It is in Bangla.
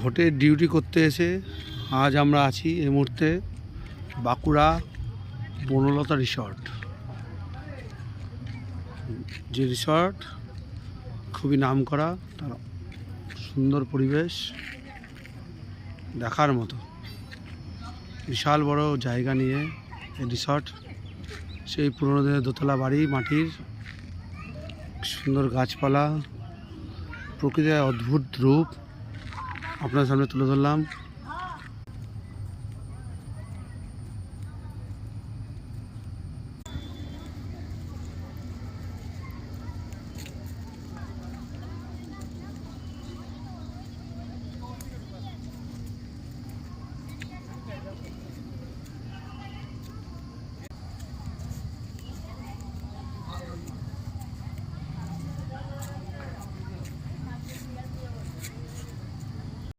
ভোটে ডিউটি করতে এসে আজ আমরা আছি এই মুহূর্তে বাঁকুড়া বনলতা রিসর্ট। যে রিসর্ট খুবই নামকরা, তার সুন্দর পরিবেশ দেখার মতো, বিশাল বড় জায়গা নিয়ে এই রিসর্ট। সেই পুরোনো দিনের দোতলা বাড়ি, মাটির সুন্দর গাছপালা, প্রকৃতির অদ্ভুত রূপ আপনার সামনে তুলে ধরলাম।